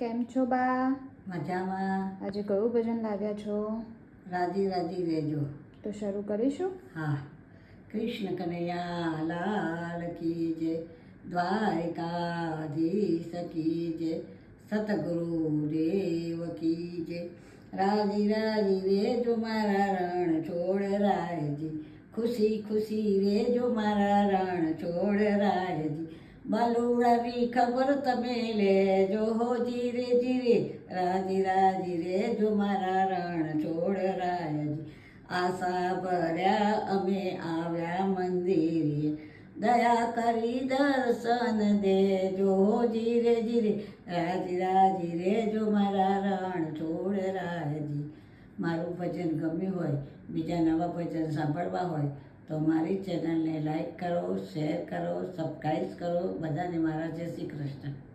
કેમ છો બા? મજામાં. આજે કયું ભજન લાવ્યા છો? રાજી રાજી રહેજો. તો શરૂ કરીશું. હા. કૃષ્ણ કનૈયા લાલ કી જય, દ્વારિકાધીશ કી જય, સતગુરુ દેવ કી જય. રાજી રાજી રેજો મારા રણ છોડ રાયજી, ખુશી ખુશી રેજો મારા રણ છોડ રાયજી. બલુડાની ખબર તમે લેજો હો ધીરે ધીરે, રાજી રાજી રેજો મારા રણ છોડ રાયજી. આશા ભર્યા અમે આવ્યા મંદિરે, દયા કરી દર્શન દેજો હો ધીરે ધીરે, રાજી રાજી રેજો મારા રણ છોડ રાયજી. મારું ભજન ગમ્યું હોય, બીજા નવા ભજન સાંભળવા હોય તો મારી ચેનલને લાઈક કરો, શેર કરો, સબસ્ક્રાઈબ કરો. બધાને મારા જય શ્રી કૃષ્ણ.